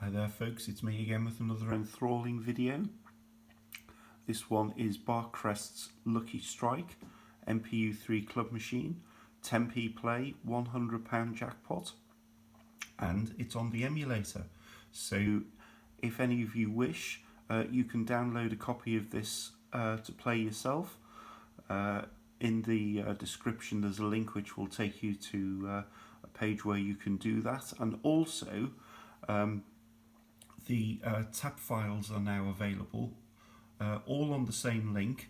Hi there folks, it's me again with another enthralling video. This one is Barcrest's Lucky Strike MPU3 club machine, 10p play, £100 jackpot, and it's on the emulator. So if any of you wish, you can download a copy of this to play yourself. In the description there's a link which will take you to a page where you can do that, and also the tap files are now available, all on the same link,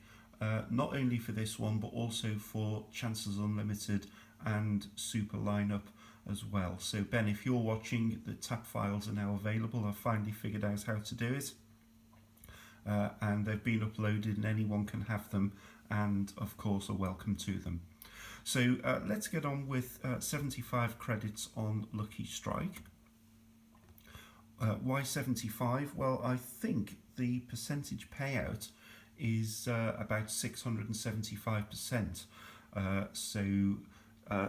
not only for this one but also for Chances Unlimited and Super Lineup as well. So Ben, if you're watching, the tap files are now available. I've finally figured out how to do it, and they've been uploaded and anyone can have them, and of course are welcome to them. So let's get on with 75 credits on Lucky Strike. Why 75? Well, I think the percentage payout is about 675%. So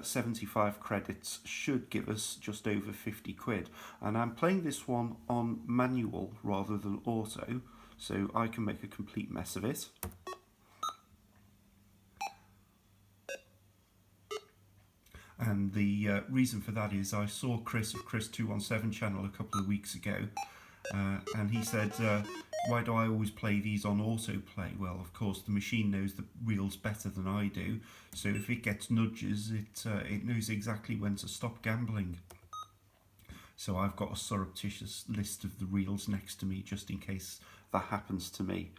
75 credits should give us just over 50 quid. And I'm playing this one on manual rather than auto, so I can make a complete mess of it. And the reason for that is I saw Chris of Chris217 channel a couple of weeks ago, and he said, why do I always play these on autoplay? Well, of course the machine knows the reels better than I do, so if it gets nudges, it knows exactly when to stop gambling. So I've got a surreptitious list of the reels next to me just in case that happens to me.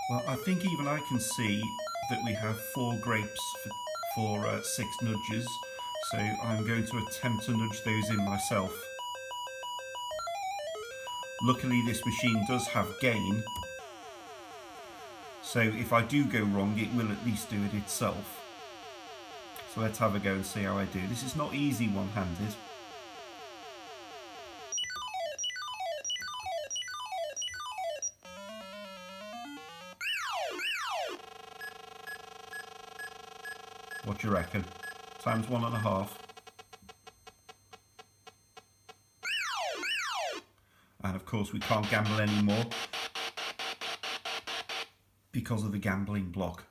Well, I think even I can see that we have 4 grapes for 6 nudges, so I'm going to attempt to nudge those in myself. Luckily this machine does have gain, so if I do go wrong it will at least do it itself. So let's have a go and see how I do. This is not easy one-handed. What do you reckon? Times 1.5. And of course we can't gamble anymore because of the gambling block.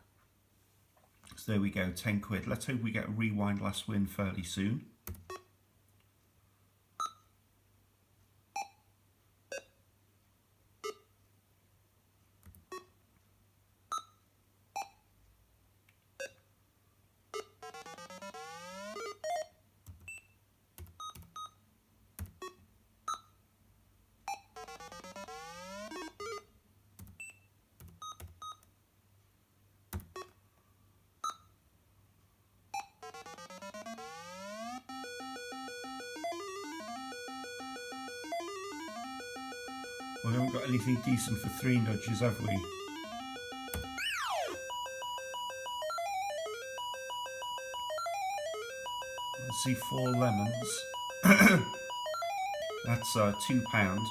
So there we go, 10 quid. Let's hope we get a rewind last win fairly soon. We haven't got anything decent for 3 nudges, have we? Let's see, 4 lemons. That's £2.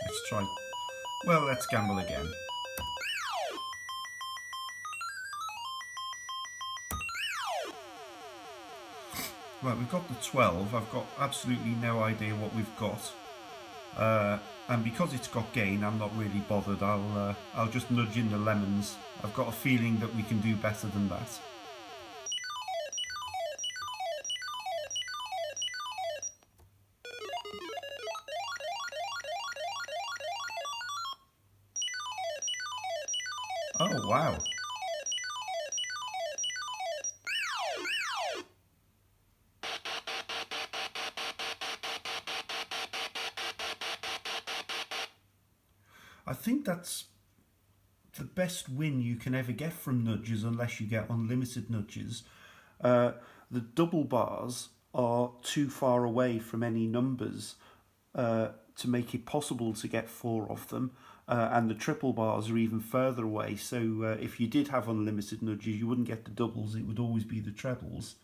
Let's try. Well, let's gamble again. Right, we've got the 12. I've got absolutely no idea what we've got, and because it's got gain, I'm not really bothered. I'll just nudge in the lemons. I've got a feeling that we can do better than that. Oh wow! I think that's the best win you can ever get from nudges, unless you get unlimited nudges. The double bars are too far away from any numbers to make it possible to get 4 of them, and the triple bars are even further away, so if you did have unlimited nudges you wouldn't get the doubles, it would always be the trebles.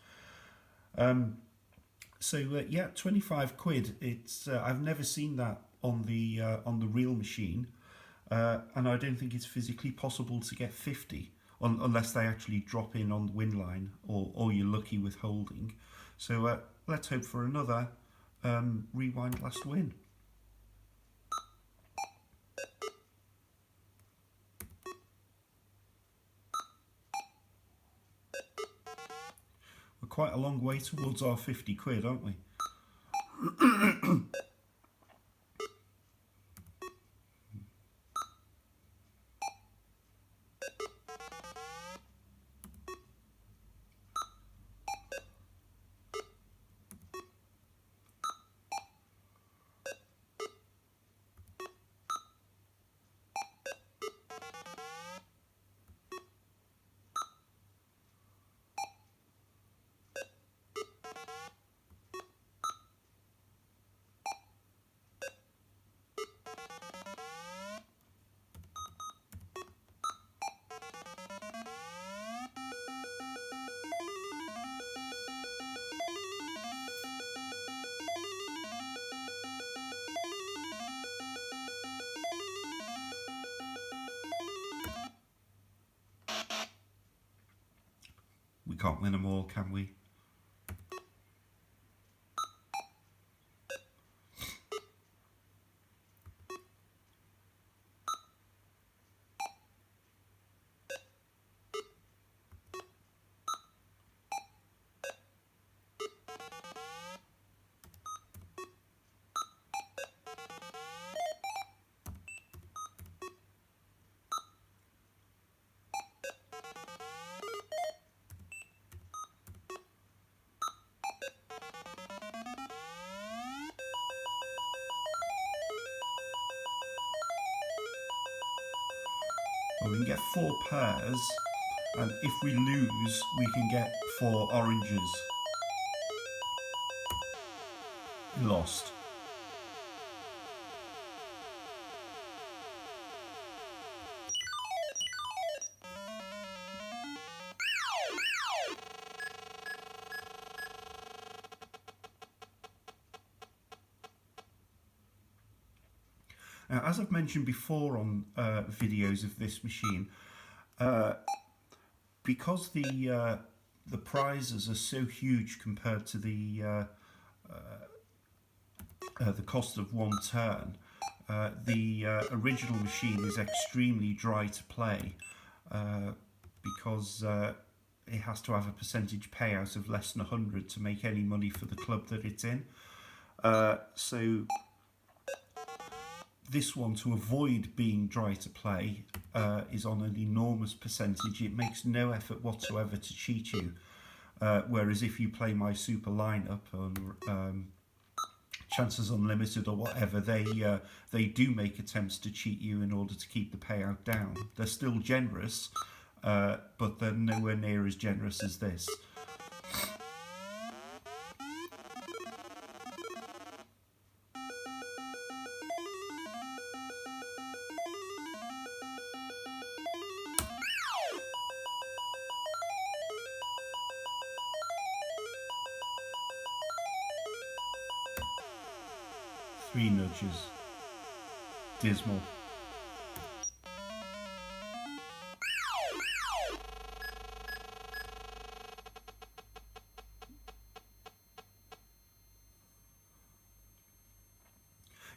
So yeah, 25 quid. It's I've never seen that on the real machine, and I don't think it's physically possible to get 50 unless they actually drop in on the win line, or you're lucky with holding. So let's hope for another rewind last win. We're quite a long way towards our 50 quid, aren't we? We can't win them all, can we? Well, we can get 4 pairs, and if we lose, we can get 4 oranges. Lost. Now, as I've mentioned before on videos of this machine, because the prizes are so huge compared to the cost of one turn, the original machine is extremely dry to play because it has to have a percentage payout of less than 100 to make any money for the club that it's in. So this one, to avoid being dry to play, is on an enormous percentage. It makes no effort whatsoever to cheat you. Whereas if you play my super lineup on Chances Unlimited or whatever, they do make attempts to cheat you in order to keep the payout down. They're still generous, but they're nowhere near as generous as this. Three nudges. Dismal.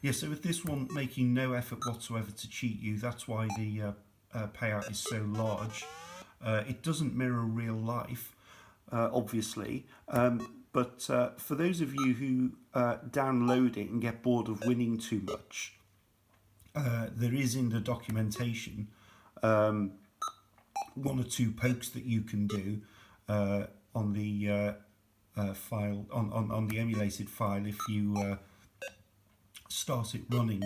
Yeah, so with this one making no effort whatsoever to cheat you, that's why the payout is so large. It doesn't mirror real life, obviously, but for those of you who download it and get bored of winning too much, there is in the documentation 1 or 2 pokes that you can do on the file, on the emulated file, if you start it running,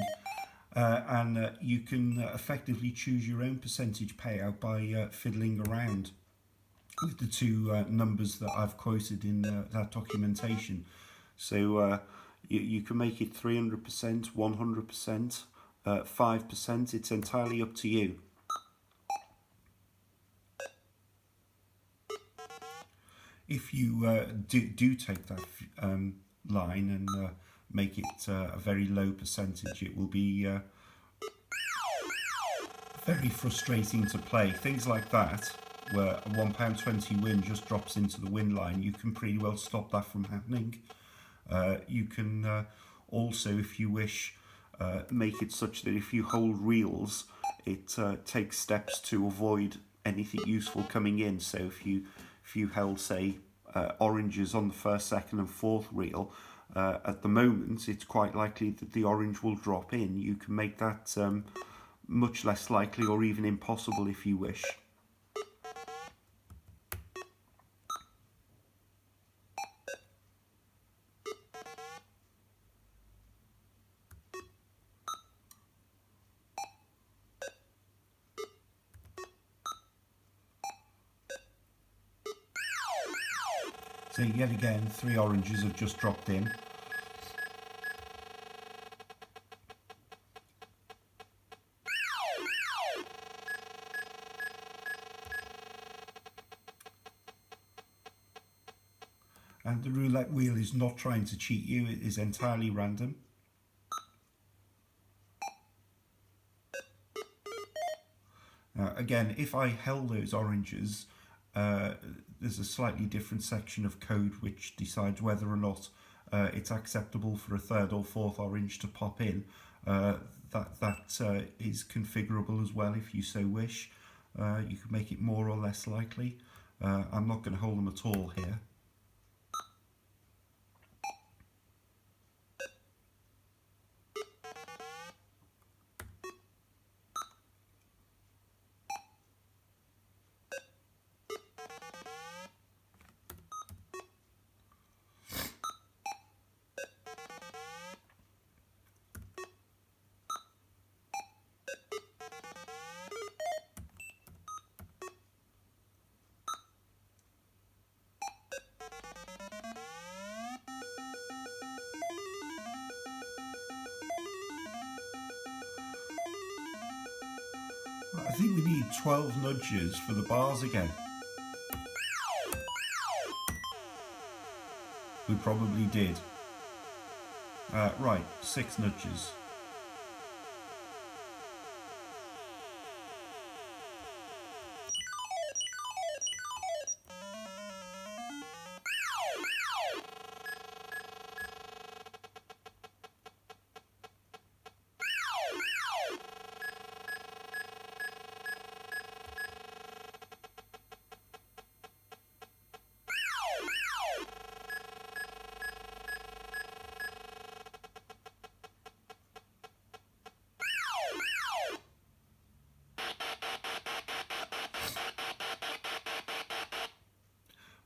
and you can effectively choose your own percentage payout by fiddling around with the 2 numbers that I've quoted in that documentation. So you can make it 300%, 100%, 5%. It's entirely up to you. If you do take that line and make it a very low percentage, it will be very frustrating to play. Things like that, where a £1.20 win just drops into the win line, you can pretty well stop that from happening. You can also, if you wish, make it such that if you hold reels, it takes steps to avoid anything useful coming in. So if you held, say, oranges on the first, second and fourth reel, at the moment it's quite likely that the orange will drop in. You can make that much less likely, or even impossible if you wish. So yet again, 3 oranges have just dropped in. And the roulette wheel is not trying to cheat you, it is entirely random. Now again, if I held those oranges, there's a slightly different section of code which decides whether or not it's acceptable for a third or fourth orange to pop in. That is configurable as well if you so wish. You can make it more or less likely. I'm not going to hold them at all here. I think we need 12 nudges for the bars again. We probably did. Right, 6 nudges.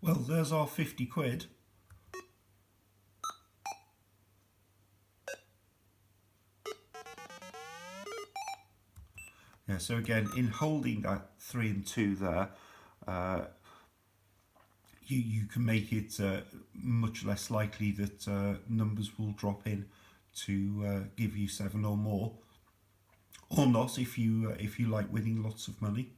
Well, there's our 50 quid. Yeah, so again, in holding that 3 and 2 there, you can make it much less likely that numbers will drop in to give you 7 or more, or not if you like winning lots of money.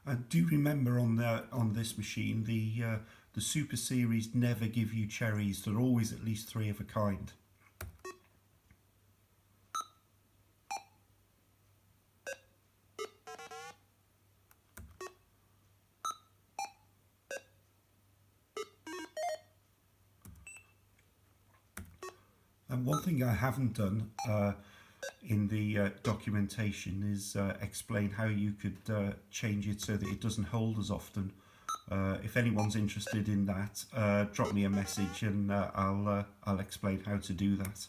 And do remember on this machine, the Super Series never give you cherries. They're always at least 3 of a kind. One thing I haven't done in the documentation is explain how you could change it so that it doesn't hold as often. If anyone's interested in that, drop me a message and I'll explain how to do that.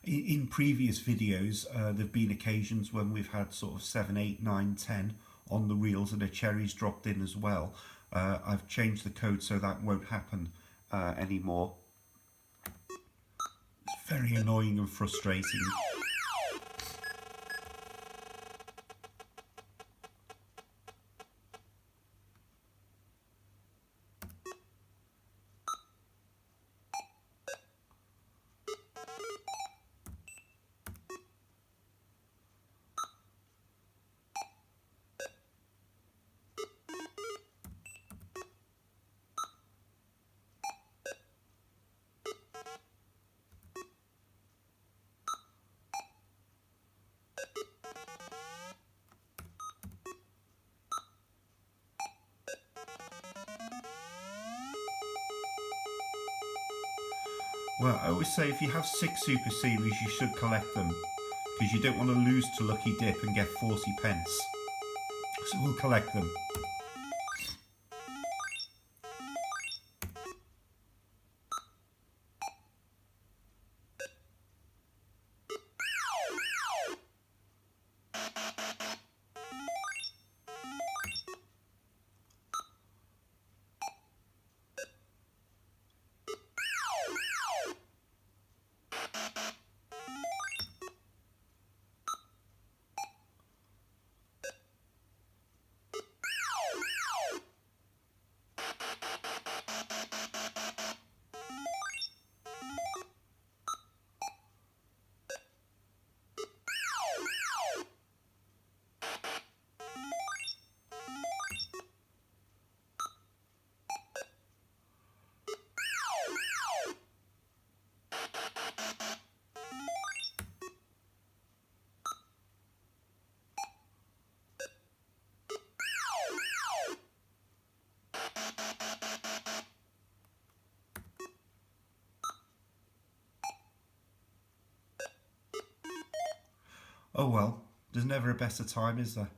In previous videos, there have been occasions when we've had sort of 7, 8, 9, 10 on the reels and a cherry's dropped in as well. I've changed the code so that won't happen anymore. It's very annoying and frustrating. Well, I always say if you have 6 Super Series, you should collect them, because you don't want to lose to Lucky Dip and get 40 pence. So we'll collect them. Oh well, there's never a better time, is there?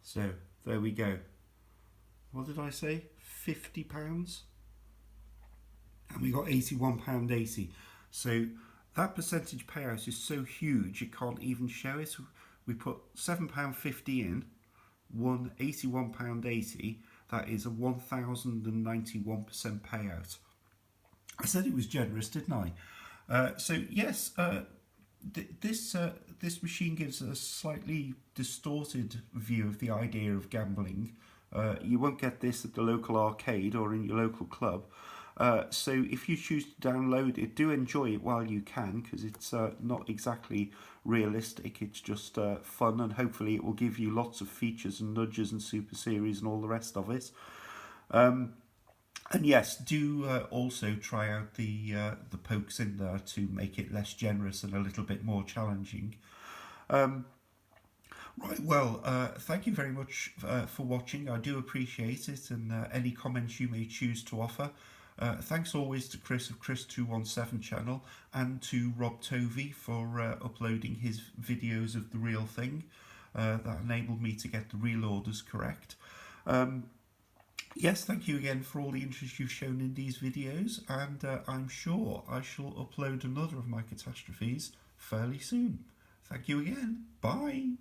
So there we go. What did I say? £50? And we got £81.80. So that percentage payout is so huge it can't even show it. We put £7.50 in, won £81.80. That is a 1,091% payout. I said it was generous, didn't I? So yes, this machine gives a slightly distorted view of the idea of gambling. You won't get this at the local arcade or in your local club. So if you choose to download it, do enjoy it while you can, because it's not exactly realistic. It's just fun, and hopefully it will give you lots of features and nudges and Super Series and all the rest of it. And yes, do also try out the pokes in there to make it less generous and a little bit more challenging. Right, well, thank you very much for watching. I do appreciate it, and any comments you may choose to offer. Thanks always to Chris of Chris217 channel and to Rob Tovey for uploading his videos of the real thing. That enabled me to get the real orders correct. Yes, thank you again for all the interest you've shown in these videos, and I'm sure I shall upload another of my catastrophes fairly soon. Thank you again. Bye.